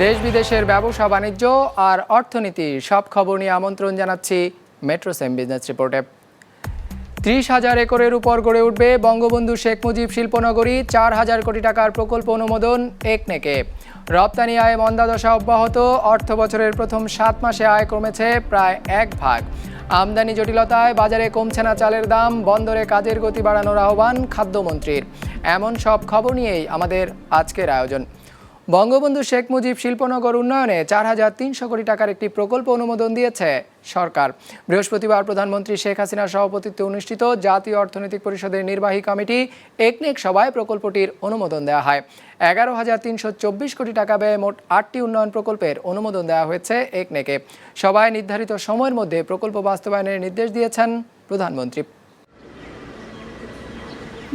দেশ বিদেশের ব্যবসা বাণিজ্য আর অর্থনীতি সব খবর নিয়ে আমন্ত্রণ জানাচ্ছি মেট্রো সেম বিজনেস রিপোর্টে। 30,000 একরের উপর গড়ে উঠবে বঙ্গবন্ধু শেখ মুজিব শিল্পনগরী, 4,000 কোটি টাকার প্রকল্প অনুমোদন একনেকে। রপ্তানি আয় মন্দাদশা অব্যাহত, অর্থ বছরের প্রথম 7 মাসে আয় কমেছে প্রায় 1 ভাগ। আমদানি জটিলতায় বাজারে কমছে না চালের দাম, বন্দরে কাজের গতি বাড়ানোর আহ্বান খাদ্যমন্ত্রীর। এমন সব খবর নিয়েই আমাদের আজকের আয়োজন। বঙ্গবন্ধু শেখ মুজিব শিল্পনগর উন্নয়নে 4,300 কোটি টাকার একটি প্রকল্প অনুমোদন দিয়েছে সরকার। বৃহস্পতিবার প্রধানমন্ত্রী শেখ হাসিনার সভাপতিত্বে অনুষ্ঠিত জাতীয় অর্থনৈতিক পরিষদের নির্বাহী কমিটি একনেক সভায় প্রকল্পটির অনুমোদন দেওয়া হয়। 11,324 কোটি টাকা ব্যয়ে মোট 8টি উন্নয়ন প্রকল্পের অনুমোদন দেওয়া হয়েছে একনেকে। সভায় নির্ধারিত সময়ের মধ্যে প্রকল্প বাস্তবায়নের নির্দেশ দিয়েছেন প্রধানমন্ত্রী।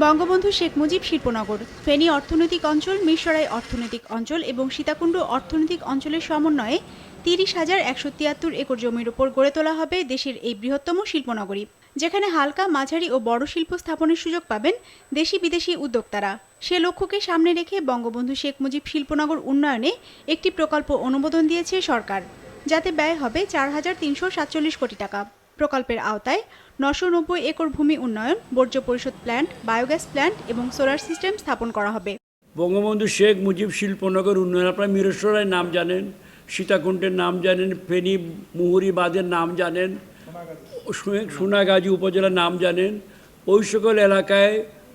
বঙ্গবন্ধু শেখ মুজিব শিল্পনগর, ফেনী অর্থনৈতিক অঞ্চল, মিরসরাই অর্থনৈতিক অঞ্চল এবং সীতাকুণ্ড অর্থনৈতিক অঞ্চলের সমন্বয়ে 30,173 একর জমির উপর গড়ে তোলা হবে দেশের এই বৃহত্তম শিল্পনগরী, যেখানে হালকা, মাঝারি ও বড় শিল্প স্থাপনের সুযোগ পাবেন দেশি বিদেশি উদ্যোক্তারা। সে লক্ষ্যকে সামনে রেখে বঙ্গবন্ধু শেখ মুজিব শিল্পনগর উন্নয়নে একটি প্রকল্প অনুমোদন দিয়েছে সরকার, যাতে ব্যয় হবে 4,347 কোটি টাকা। প্রকল্পের আওতায় 990 একর ভূমি উন্নয়ন, বর্জ্য পরিশোধ প্ল্যান্ট, বায়োগ্যাস প্ল্যান্ট এবং সোলার সিস্টেম স্থাপন করা হবে। বঙ্গবন্ধু শেখ মুজিব শিল্পনগর উন্নয়ন, আপনারা মিরসরাইয়ের নাম জানেন, সীতাকুণ্ডের নাম জানেন, ফেনী মুহুরীবাদের নাম জানেন, সোনাগাজী উপজেলার নাম জানেন। ওই সকল এলাকায়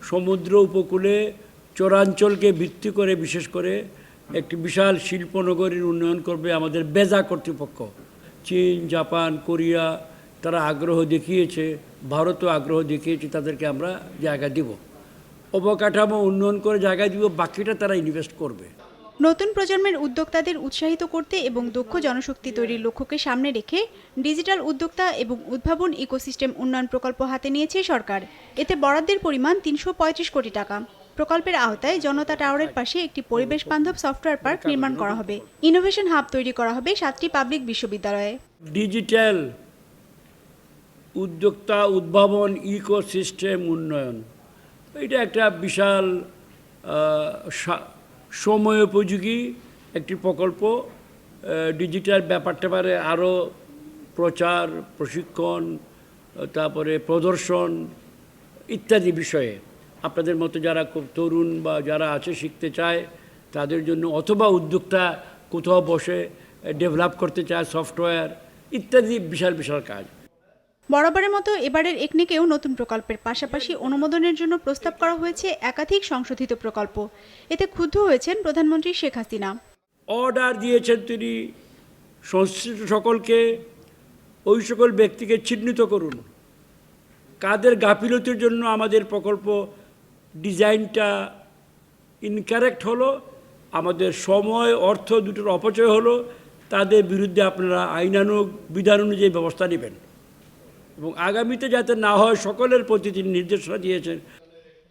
সমুদ্র উপকূলে চরাঞ্চলকে ভিত্তি করে বিশেষ করে একটি বিশাল শিল্পনগরীর উন্নয়ন করবে আমাদের বেজা কর্তৃপক্ষ। চীন, জাপান, কোরিয়া তারা আগ্রহ দেখিয়েছে, ভারতও আগ্রহ দেখিয়েছে, তাদেরকে আমরা জায়গা দিব, অবকাঠামো উন্নয়ন করে জায়গা দিব, বাকিটা তারা ইনভেস্ট করবে। নতুন প্রজন্মের উদ্যোক্তাদের উৎসাহিত করতে এবং দক্ষ জনশক্তি তৈরির লক্ষ্যকে সামনে রেখে ডিজিটাল উদ্যোক্তা এবং উদ্ভাবন ইকোসিস্টেম উন্নয়ন প্রকল্প হাতে নিয়েছে সরকার। এতে বরাদ্দের পরিমাণ 335 কোটি টাকা। প্রকল্পের আওতায় জনতা টাওয়ারের পাশে একটি পরিবেশ বান্ধব সফটওয়্যার পার্ক নির্মাণ করা হবে। ইনোভেশন হাব তৈরি করা হবে 7টি পাবলিক বিশ্ববিদ্যালয়ে। ডিজিটাল উদ্যোক্তা উদ্ভাবন ইকোসিস্টেম উন্নয়ন, এটা একটা বিশাল সময়োপযোগী একটি প্রকল্প। ডিজিটাল ব্যাপারটা আরও প্রচার, প্রশিক্ষণ, তারপরে প্রদর্শন ইত্যাদি বিষয়ে আপনাদের মতো যারা খুব তরুণ বা যারা আছে শিখতে চায় তাদের জন্য, অথবা উদ্যোক্তা কোথাও বসে ডেভেলপ করতে চায় সফটওয়্যার ইত্যাদি বিশাল বিশাল কাজ। বরাবরের মতো এবারের একনেকেও নতুন প্রকল্পের পাশাপাশি অনুমোদনের জন্য প্রস্তাব করা হয়েছে একাধিক সংশোধিত প্রকল্প। এতে ক্ষুব্ধ হয়েছেন প্রধানমন্ত্রী শেখ হাসিনা। অর্ডার দিয়েছেন তিনি সংশ্লিষ্ট সকলকে, ওই সকল ব্যক্তিকে চিহ্নিত করুন কাদের গাফিলতির জন্য আমাদের প্রকল্প ডিজাইনটা ইনকারেক্ট হলো, আমাদের সময় অর্থ দুটোর অপচয় হলো, তাদের বিরুদ্ধে আপনারা আইনানুগ বিধান অনুযায়ী ব্যবস্থা নেবেন এবং আগামীতে যাতে না হয় সকলের প্রতি তিনি নির্দেশনা দিয়েছেন।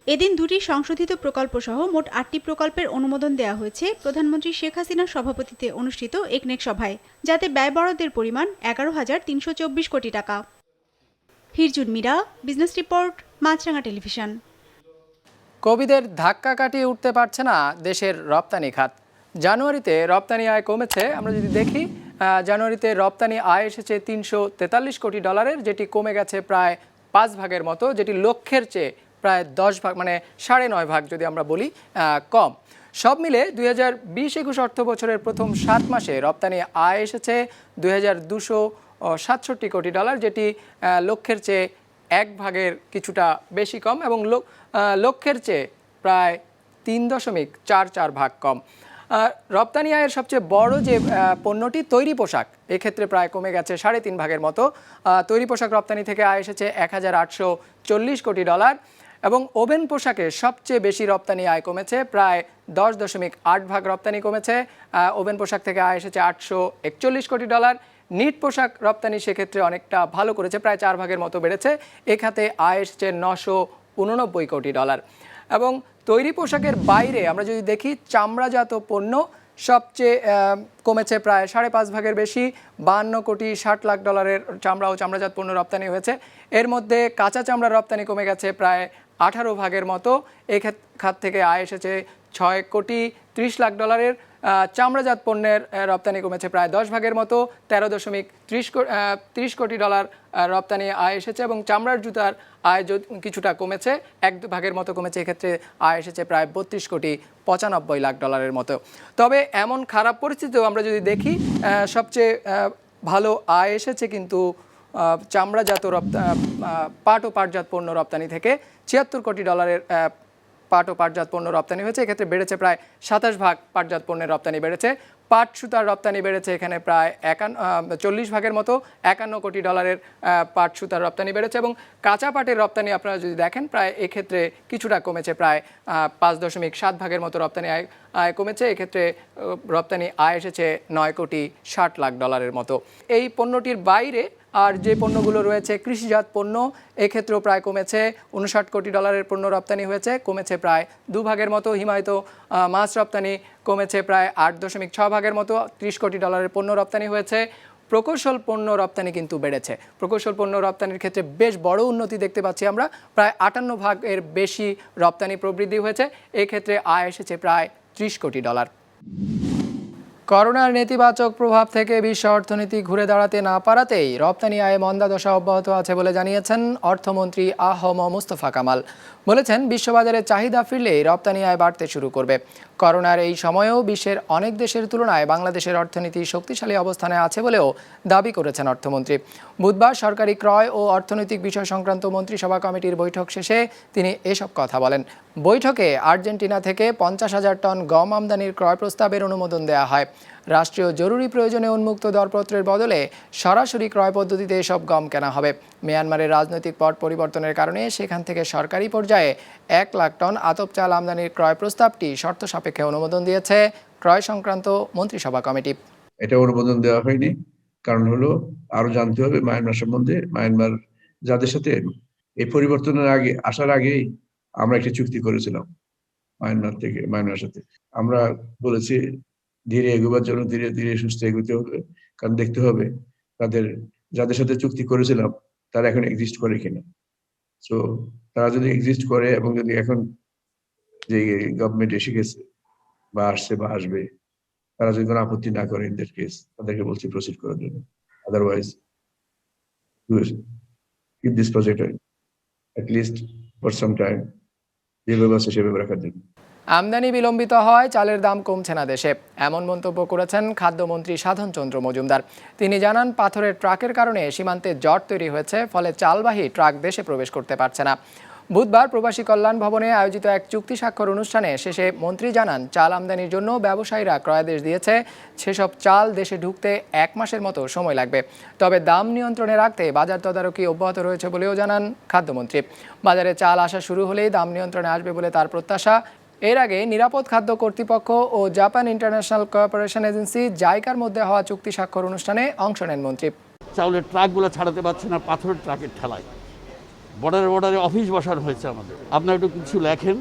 এদিন দুটি সংশোধিত প্রকল্প সহ মোট 8টি প্রকল্পের অনুমোদন দেওয়া হয়েছে প্রধানমন্ত্রী শেখ হাসিনার সভাপতিত্বে অনুষ্ঠিত একনেক সভায়, যাতে ব্যয় বরাদ্দের পরিমাণ 11,324 কোটি টাকা। হিরজুন মীরা, বিজনেস রিপোর্ট, মাছরাঙা টেলিভিশন। কোভিডের ধাক্কা কাটিয়ে উঠতে পারছে না দেশের রপ্তানি খাত। জানুয়ারিতে রপ্তানি আয় কমেছে। আমরা যদি দেখি, জানুয়ারিতে রপ্তানি আয় এসেছে $343 কোটি, যেটি কমে গেছে প্রায় 5 ভাগের মতো, যেটি লক্ষ্যের চেয়ে প্রায় 10 ভাগ, মানে 9.5 ভাগ যদি আমরা বলি, কম। সব মিলে 2020-21 অর্থ বছরের প্রথম 7 মাসে রপ্তানি আয় এসেছে $2,267 কোটি, যেটি লক্ষ্যের চেয়ে 1 ভাগের কিছুটা বেশি কম এবং লক্ষ্যের চেয়ে প্রায় 3.44 ভাগ কম। রপ্তানি আয়ের সবচেয়ে বড় যে পণ্যটি তৈরি পোশাক, এক্ষেত্রে প্রায় কমে গেছে 3.5 ভাগের মতো। তৈরি পোশাক রপ্তানি থেকে আয় এসেছে $1,840 কোটি এবং ওভেন পোশাকে সবচেয়ে বেশি রপ্তানি আয় কমেছে, প্রায় 10.8 ভাগ রপ্তানি কমেছে। ওভেন পোশাক থেকে আয় এসেছে $841 কোটি। নিট পোশাক রপ্তানি সেক্ষেত্রে অনেকটা ভালো করেছে, প্রায় 4 ভাগের মতো বেড়েছে। এ খাতে আয় এসেছে $989 কোটি। এবং তৈরি পোশাকের বাইরে আমরা যদি দেখি, চামড়াজাত পণ্য সবচেয়ে কমেছে, প্রায় 5.5 ভাগের বেশি, $52,60,00,000 চামড়া ও চামড়াজাত পণ্য রপ্তানি হয়েছে। এর মধ্যে কাঁচা চামড়ার রপ্তানি কমে গেছে প্রায় 18 ভাগের মতো। এই খাত থেকে আয় এসেছে $6,30,00,000 চামড়াজাত পণ্যের রপ্তানি কমেছে প্রায় 10 ভাগের মতো, 13.30 কোটি ডলার রপ্তানি আয় এসেছে এবং চামড়ার জুতার আয় কিছুটা কমেছে, 1-2 ভাগের মতো কমেছে। এক্ষেত্রে আয় এসেছে প্রায় 32.95 কোটি ডলারের মতো। তবে এমন খারাপ পরিস্থিতিও আমরা যদি দেখি, সবচেয়ে ভালো আয় এসেছে কিন্তু চামড়াজাত পাট ও পাটজাত পণ্য রপ্তানি থেকে 76 কোটি ডলারের পাট ও পাটজাত পণ্য রপ্তানি হয়েছে। এক্ষেত্রে বেড়েছে প্রায় 27 ভাগ, পাটজাত পণ্যের রপ্তানি বেড়েছে। পাট সুতার রপ্তানি বেড়েছে এখানে প্রায় 40 ভাগের মতো, 51 কোটি ডলারের পাট সুতার রপ্তানি বেড়েছে। এবং কাঁচা পাটের রপ্তানি আপনারা যদি দেখেন, প্রায় এক্ষেত্রে কিছুটা কমেছে, প্রায় 5.7 ভাগের মতো রপ্তানি আয় কমেছে। এক্ষেত্রে রপ্তানি আয় এসেছে 9.60 কোটি ডলারের মতো। এই পণ্যটির বাইরে আর যে পণ্যগুলো রয়েছে কৃষিজাত পণ্য, এক্ষেত্রেও প্রায় কমেছে। 59 কোটি ডলারের পণ্য রপ্তানি হয়েছে, কমেছে প্রায় 2 ভাগের মতো। হিমায়িত মাছ রপ্তানি কমেছে প্রায় 8.6 ভাগের মতো, 30 কোটি ডলারের পণ্য রপ্তানি হয়েছে। প্রকৌশল পণ্য রপ্তানি কিন্তু বেড়েছে। প্রকৌশল পণ্য রপ্তানির ক্ষেত্রে বেশ বড় উন্নতি দেখতে পাচ্ছি আমরা, প্রায় 58 ভাগের বেশি রপ্তানি প্রবৃদ্ধি হয়েছে। এক্ষেত্রে আয় এসেছে প্রায় 30 কোটি ডলার। করোনার নেতিবাচক প্রভাব থেকে বিশ্ব অর্থনীতি ঘুরে দাঁড়াতে না পারাতেই রপ্তানি আয়ে মন্দাদশা অব্যাহত আছে বলে জানিয়েছেন অর্থমন্ত্রী আ.হ.ম মুস্তফা কামাল। বলেছেন, বিশ্ববাজারে চাহিদা ফিরলেই রপ্তানি আয় বাড়তে শুরু করবে। করোনার এই সময়েও বিশ্বের অনেক দেশের তুলনায় বাংলাদেশের অর্থনীতি শক্তিশালী অবস্থানে আছে বলেও দাবি করেছেন অর্থমন্ত্রী। বুধবার সরকারি ক্রয় ও অর্থনৈতিক বিষয় সংক্রান্ত মন্ত্রিসভা কমিটির বৈঠক শেষে তিনি এসব কথা বলেন। বৈঠকে আর্জেন্টিনা থেকে 50,000 টন গম আমদানির ক্রয় প্রস্তাবের অনুমোদন দেওয়া হয়। রাষ্ট্রীয় জরুরি প্রয়োজনে উন্মুক্ত দরপত্রের বদলে সরাসরি ক্রয় পদ্ধতিতে এসব গম কেনা হবে। মিয়ানমারের রাজনৈতিক পট পরিবর্তনের কারণে সেখান থেকে সরকারি পর্যায়ে 1 লাখ টন আতপ চাল আমদানির ক্রয় প্রস্তাবটি শর্ত সাপেক্ষে অনুমোদন দিয়েছে ক্রয় সংক্রান্ত মন্ত্রিসভা কমিটি। এটা অনুমোদন দেওয়া হয়নি, কারণ হলো আরো জানতে হবে মায়ানমার সম্বন্ধে। মায়ানমার যাদের সাথে এই পরিবর্তনের আসার আগেই আমরা একটা চুক্তি করেছিলাম মায়ানমারের সাথে। আমরা বলেছি ধীরে এগোবার জন্য ধীরে ধীরে সুস্থ এগোতে হবে, কারণ দেখতে হবে যাদের সাথে চুক্তি করেছিলাম তারা এখন এক্সিস্ট করে কিনা। সো তারা যদি এক্সিস্ট করে এবং যদি এখন যে গভর্নমেন্ট এসে গেছে বা আসছে বা আসবে, তারা যদি কোনো আপত্তি না করে, ইন দ্যাট কেস তাদেরকে বলছি প্রসিড করার জন্য। Otherwise keep this project at least for some time যেভাবে আছে সেভাবে রাখার জন্য। আমদানি বিলম্বিত হয়, চালের দাম কমছে না দেশে, এমন মন্তব্য করেছেন খাদ্যমন্ত্রী সাধন চন্দ্র মজুমদার। তিনি জানান, পাথরের ট্রাকের কারণে সীমান্তে জট তৈরি হয়েছে, ফলে চালবাহী ট্রাক দেশে প্রবেশ করতে পারছে না। বুধবার প্রবাসী কল্যাণ ভবনে আয়োজিত এক চুক্তি স্বাক্ষর অনুষ্ঠানে শেষে মন্ত্রী জানান, চাল আমদানির জন্য ব্যবসায়ীরা ক্রয়াদেশ দিয়েছে। সেসব চাল দেশে ঢুকতে 1 মাসের মতো সময় লাগবে। তবে দাম নিয়ন্ত্রণে রাখতে বাজার তদারকি অব্যাহত রয়েছে বলেও জানান খাদ্যমন্ত্রী। বাজারে চাল আসা শুরু হলেই দাম নিয়ন্ত্রণে আসবে বলে তার প্রত্যাশা। এর আগে নিরাপদ খাদ্য কর্তৃপক্ষ ও জাপান ইন্টারন্যাশনাল কোঅপারেশন এজেন্সি জাইকার মধ্যে হওয়া চুক্তি স্বাক্ষর অনুষ্ঠানে অংশ নেন মন্ত্রী। চাউলের ট্রাকগুলো ছাড়াতে পারছে না পাথরের ট্রাকের ঠেলায়। বর্ডারে অফিস বসানো হয়েছে আমাদের। আপনারা একটু কিছু লেখেন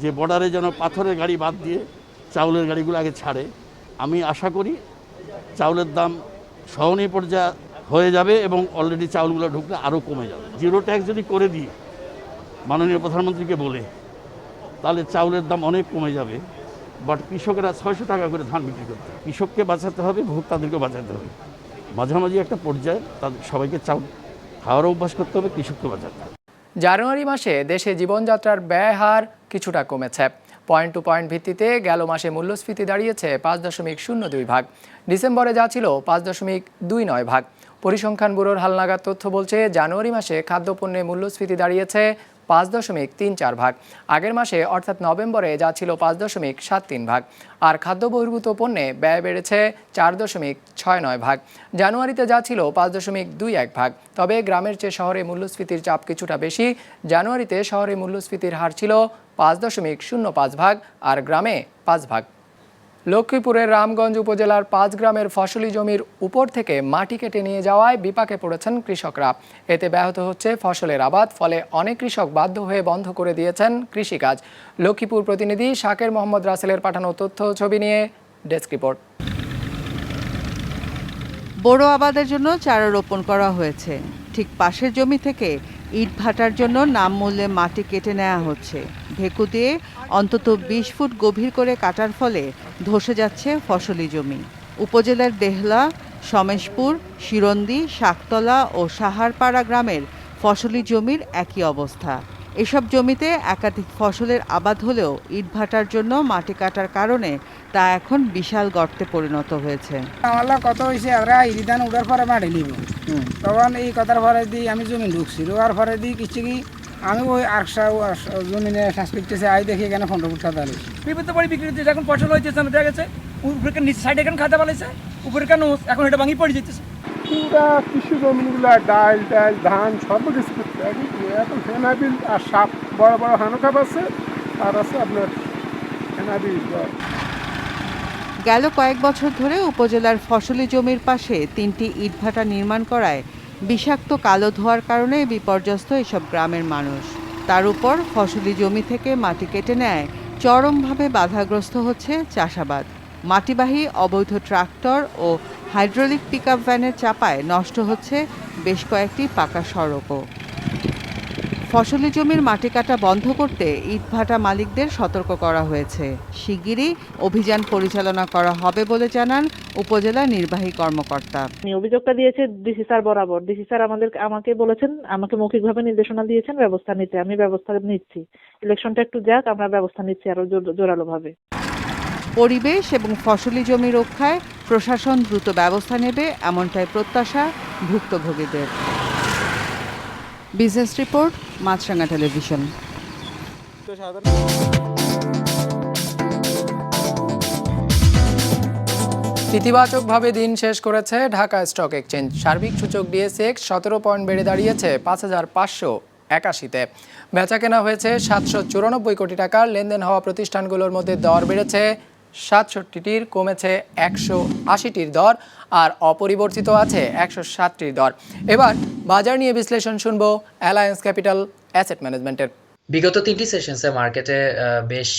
যে বর্ডারে যেন পাথরের গাড়ি বাদ দিয়ে চাউলের গাড়িগুলো আগে ছাড়ে। আমি আশা করি চাউলের দাম সহনীয় পর্যায়ে হয়ে যাবে এবং অলরেডি চাউলগুলো ঢুকলে আরও কমে যাবে। জিরো ট্যাক্স যদি করে দিই মাননীয় প্রধানমন্ত্রীকে বলে, তাহলে চাউলের দাম অনেক কমে যাবে। বাট কৃষকেরা 600 টাকা করে ধান বিক্রি করতে, কৃষককে বাঁচাতে হবে, ভোক্তাদেরকে বাঁচাতে হবে। মাঝামাঝি একটা পর্যায়ে তাদের সবাইকে চাউল খাওয়ার অভ্যাস করতে হবে, কৃষককে বাঁচাতে হবে। জানুয়ারি মাসে দেশে জীবনযাত্রার ব্যয় হার কিছুটা কমেছে। পয়েন্ট টু পয়েন্ট ভিত্তিতে গেল মাসে মূল্যস্ফীতি দাঁড়িয়েছে 5.02 ভাগ। ডিসেম্বরে যা ছিল 5.29 ভাগ। পরিসংখ্যান ব্যুরোর হালনাগাদ তথ্য বলছে, জানুয়ারি মাসে খাদ্যপণ্যে মূল্যস্ফীতি দাঁড়িয়েছে 5.34 ভাগ। আগের মাসে অর্থাৎ নভেম্বরে যা ছিল 5.73 ভাগ। আর খাদ্য বহির্ভূত পণ্যে ব্যয় বেড়েছে 4.69 ভাগ। জানুয়ারিতে যা ছিল 5.21 ভাগ। তবে গ্রামের চেয়ে শহরে মূল্যস্ফীতির চাপ কিছুটা বেশি। জানুয়ারিতে শহরে মূল্যস্ফীতির হার ছিল 5.05 ভাগ আর গ্রামে 5 ভাগ। লক্ষ্মীপুরের রামগঞ্জ উপজেলার 5 গ্রামের ফসলি জমির উপর থেকে মাটি কেটে নিয়ে যাওয়ায় বিপাকে পড়েছেন কৃষকরা। এতে ব্যাহত হচ্ছে ফসলের আবাদ, ফলে অনেক কৃষক বাধ্য হয়ে বন্ধ করে দিয়েছেন কৃষিকাজ। লক্ষ্মীপুর প্রতিনিধি শাকের মোহাম্মদ রাসেলের পাঠানো তথ্য ছবি নিয়ে ডেস্ক রিপোর্ট। বড় আবাদের জন্য চারা রোপণ করা হয়েছে। ঠিক পাশের জমি থেকে ইট ভাটার জন্য নামমূল্যে মাটি কেটে নেওয়া হচ্ছে। ভেকু দিয়ে অন্তত ২০ ফুট গভীর করে কাটার ফলে ধসে যাচ্ছে ফসলি জমি। উপজেলার দেহলা, সমেশপুর, শিরন্দি, শাকতলা ও সাহারপাড়া গ্রামের ফসলি জমির একই অবস্থা। এসব জমিতে একাধিক ফসলের আবাদ হলেও ইটভাটার জন্য মাটি কাটার কারণে তা এখন বিশাল গর্তে পরিণত হয়েছে। আমার কত হয়েছে আমরা ইরিধান উঠার পরে মাটি নিব, তখন এই কথার পরে দিয়ে আমি জমি ঢুকছি, ঢোকার পরে দিয়ে কিছু কি আমি ওই আরশা জমিনে শ্বাস করতেছে আই দেখি এখানে 15 ফুট খাতা হয়েছে। বিপদে পড়ে বিক্রি হচ্ছে, এখন ফসল হয়েছে দেখা গেছে উপরে নিচে সাইডে এখন খাতা পালাইছে, উপরে কেন এখন এটা ভাঙি পড়ে যেতেছে। পুরা কৃষি জমিগুলা ডাল ধান সর্বকিছু করতে এখন ফেনাবিল আর সাপ বড় বড় হানুকাপ আছে, আর আছে আপনার ফেনাবিল। গেল কয়েক বছর ধরে উপজেলার ফসলি জমির পাশে 3টি ইটভাটা নির্মাণ করায় বিষাক্ত কালো ধোঁয়ার কারণে বিপর্যস্ত এসব গ্রামের মানুষ। তার উপর ফসলি জমি থেকে মাটি কেটে নেয় চরমভাবে বাধাগ্রস্ত হচ্ছে চাষাবাদ। মাটিবাহী অবৈধ ট্রাক্টর ও হাইড্রোলিক পিকআপ ভ্যানের চাপায় নষ্ট হচ্ছে বেশ কয়েকটি পাকা সড়কও। ফসলি জমির মাটি কাটা বন্ধ করতে ইটভাটা মালিকদের সতর্ক করা হয়েছে। শিগগিরই অভিযান পরিচালনা করা হবে বলে জানান উপজেলা নির্বাহী কর্মকর্তা। অভিযোগটা দিয়েছে ডিসি স্যার বরাবর। ডিসি স্যার আমাকে বলেছেন, আমাকে মৌখিকভাবে নির্দেশনা দিয়েছেন ব্যবস্থা নিতে। আমি ব্যবস্থা নিচ্ছি, ইলেকশনটা একটু যাক, আমরা ব্যবস্থা নিচ্ছি আরো জোরালোভাবে। পরিবেশ এবং ফসলি জমি রক্ষায় প্রশাসন দ্রুত ব্যবস্থা নেবে এমনটাই প্রত্যাশা ভুক্তভোগীদের। বিজনেস রিপোর্ট, মাছরাঙা টেলিভিশন। ইতিবাচকভাবে দিন শেষ করেছে ঢাকা স্টক এক্সচেঞ্জ। সার্বিক সূচক ডিএসএক্স 17 পয়েন্ট বেড়ে দাঁড়িয়েছে 5581-তে। বেচাকেনা হয়েছে 794 কোটি টাকার। লেনদেন হওয়া প্রতিষ্ঠানগুলোর মধ্যে দর বেড়েছে 67টির, কমেছে 180টির দর, আর অপরিবর্তিত আছে 107টির দর। এবার বাজার নিয়ে বিশ্লেষণ শুনবো অ্যালায়েন্স ক্যাপিটাল অ্যাসেট ম্যানেজমেন্টের। বিগত 3টি সেশনসে মার্কেটে বেশ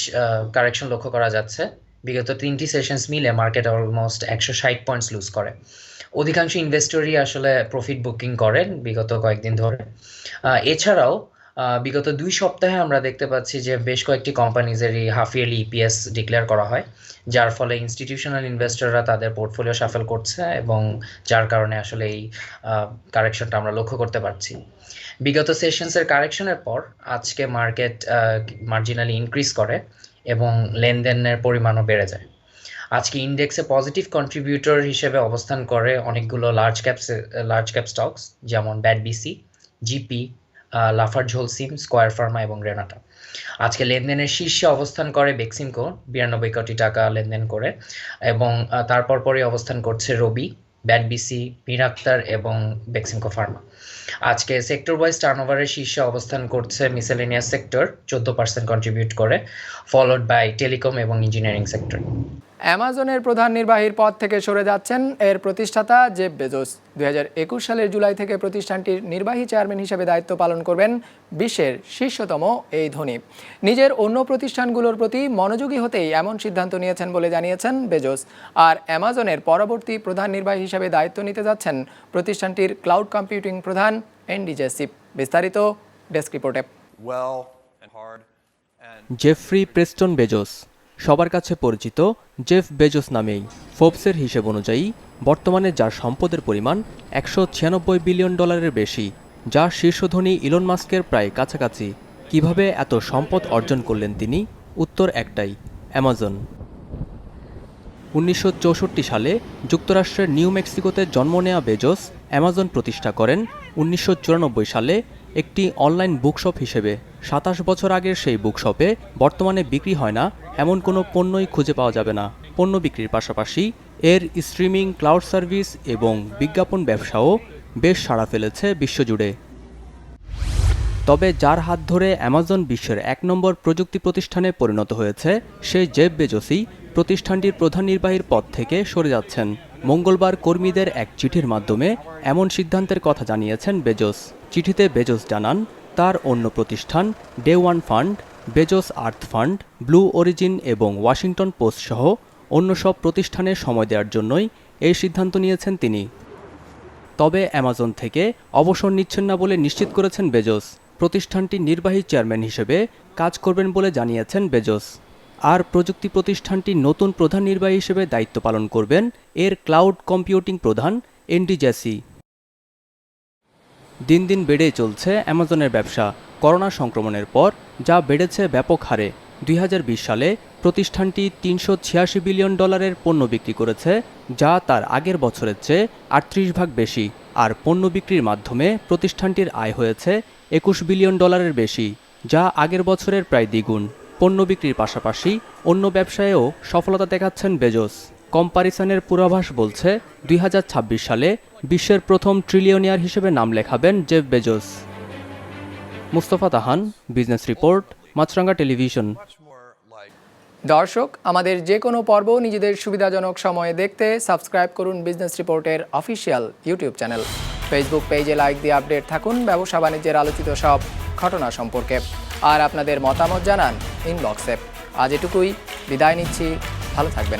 কারেকশন লক্ষ্য করা যাচ্ছে। বিগত 3টি সেশনস মিলে মার্কেট অলমোস্ট 160 পয়েন্টস লুজ করে। অধিকাংশ ইনভেস্টরই আসলে প্রফিট বুকিং করেন বিগত কয়েকদিন ধরে। এছাড়াও বিগত 2 সপ্তাহে আমরা দেখতে পাচ্ছি যে বেশ কয়েকটি কোম্পানিজেরই হাফ ইয়ারলি ইপিএস ডিক্লেয়ার করা হয়, যার ফলে ইনস্টিটিউশনাল ইনভেস্টররা তাদের পোর্টফোলিও শাফেল করছে এবং যার কারণে আসলে এই কারেকশনটা আমরা লক্ষ্য করতে পারছি। বিগত সেশনসের কারেকশনের পর আজকে মার্কেট মার্জিনালি ইনক্রিজ করে এবং লেনদেনের পরিমাণও বেড়ে যায়। আজকে ইন্ডেক্সে পজিটিভ কন্ট্রিবিউটর হিসেবে অবস্থান করে অনেকগুলো লার্জ ক্যাপ স্টকস, যেমন BATBC, GP, Lafarge Holcim, Square pharma এবং রেনাটা। আজকে লেনদেনের শীর্ষে অবস্থান করে বেক্সিমকো 92 কোটি টাকা লেনদেন করে, এবং তারপর পরই অবস্থান করছে রবি, ব্যাডবিসি, মীর আক্তার এবং বেক্সিমকো ফার্মা। আজকে সেক্টর ওয়াইজ টার্নওভারের শীর্ষে অবস্থান করছে মিসেলেনিয়াস সেক্টর 14% কন্ট্রিবিউট করে, ফলোড বাই টেলিকম এবং ইঞ্জিনিয়ারিং সেক্টর। অ্যামাজনের প্রধান নির্বাহীর পদ থেকে সরে যাচ্ছেন এর প্রতিষ্ঠাতা জেফ বেজোস। 2021 সালের জুলাই থেকে প্রতিষ্ঠানটির নির্বাহী চেয়ারম্যান হিসেবে দায়িত্ব পালন করবেন বিশ্বের শীর্ষতম এই ধনী। নিজের অন্য প্রতিষ্ঠানগুলোর প্রতি মনোযোগী হতেই এমন সিদ্ধান্ত নিয়েছেন বলে জানিয়েছেন বেজোস। আর অ্যামাজনের পরবর্তী প্রধান নির্বাহী হিসেবে দায়িত্ব নিতে যাচ্ছেন প্রতিষ্ঠানটির ক্লাউড কম্পিউটিং প্রধান এন্ডি জেসিপ। বিস্তারিত ডেস্ক রিপোর্টে। জেফ্রি প্রেস্টন বেজোস, সবার কাছে পরিচিত জেফ বেজোস নামেই। ফোর্বসের হিসেব অনুযায়ী বর্তমানে যার সম্পদের পরিমাণ $196 বিলিয়ন বেশি, যা শীর্ষধনী ইলন মাস্কের প্রায় কাছাকাছি। কিভাবে এত সম্পদ অর্জন করলেন তিনি? উত্তর একটাই, অ্যামাজন। 1964 সালে যুক্তরাষ্ট্রের নিউ মেক্সিকোতে জন্ম নেওয়া বেজোস অ্যামাজন প্রতিষ্ঠা করেন 1994 সালে একটি অনলাইন বুকশপ হিসেবে। 27 বছর আগের সেই বুকশপে বর্তমানে বিক্রি হয় না এমন কোনো পণ্যই খুঁজে পাওয়া যাবে না। পণ্য বিক্রির পাশাপাশি এর স্ট্রিমিং, ক্লাউড সার্ভিস এবং বিজ্ঞাপন ব্যবসাও বেশ সাড়া ফেলেছে বিশ্বজুড়ে। তবে যার হাত ধরে অ্যামাজন বিশ্বের 1 নম্বর প্রযুক্তি প্রতিষ্ঠানে পরিণত হয়েছে, সেই জেফ বেজোসই প্রতিষ্ঠানটির প্রধান নির্বাহীর পদ থেকে সরে যাচ্ছেন। মঙ্গলবার কর্মীদের এক চিঠির মাধ্যমে এমন সিদ্ধান্তের কথা জানিয়েছেন বেজোস। চিঠিতে বেজোস জানান, তার অন্য প্রতিষ্ঠান ডে ওয়ান ফান্ড, বেজোস আর্থ ফান্ড, ব্লু অরিজিন এবং ওয়াশিংটন পোস্ট সহ অন্য সব প্রতিষ্ঠানে সময় দেওয়ার জন্যই এই সিদ্ধান্ত নিয়েছেন তিনি। তবে অ্যামাজন থেকে অবসর নিচ্ছেন না বলে নিশ্চিত করেছেন বেজোস। প্রতিষ্ঠানটির নির্বাহী চেয়ারম্যান হিসেবে কাজ করবেন বলে জানিয়েছেন বেজোস। আর প্রযুক্তি প্রতিষ্ঠানটির নতুন প্রধান নির্বাহী হিসেবে দায়িত্ব পালন করবেন এর ক্লাউড কম্পিউটিং প্রধান এন্ডি জেসি। দিন দিন বেড়েই চলছে অ্যামাজনের ব্যবসা। করোনা সংক্রমণের পর যা বেড়েছে ব্যাপক হারে। 2020 সালে প্রতিষ্ঠানটি $386 বিলিয়ন পণ্য বিক্রি করেছে, যা তার আগের বছরের চেয়ে 38 ভাগ বেশি। আর পণ্য বিক্রির মাধ্যমে প্রতিষ্ঠানটির আয় হয়েছে $21 বিলিয়ন বেশি, যা আগের বছরের প্রায় দ্বিগুণ। পণ্য বিক্রির পাশাপাশি অন্য ব্যবসায়েও সফলতা দেখাচ্ছেন বেজোস। কম্পারিসনের পূর্বাভাস বলছে 2026 সালে বিশ্বের প্রথম ট্রিলিয়নিয়ার হিসেবে নাম লেখাবেন জেফ বেজোস। মুস্তফা তাহান, বিজনেস রিপোর্ট, মাছরাঙ্গা টেলিভিশন। দর্শক, আমাদের যে কোনো পর্ব নিজেদের সুবিধাজনক সময়ে দেখতে সাবস্ক্রাইব করুন বিজনেস রিপোর্টের অফিসিয়াল ইউটিউব চ্যানেল। ফেসবুক পেজে লাইক দিয়ে আপডেট থাকুন ব্যবসা বাণিজ্যের আলোচিত সব ঘটনা সম্পর্কে। আর আপনাদের মতামত জানান ইনবক্সে। আজ এটুকুই, বিদায় নিচ্ছি, ভালো থাকবেন।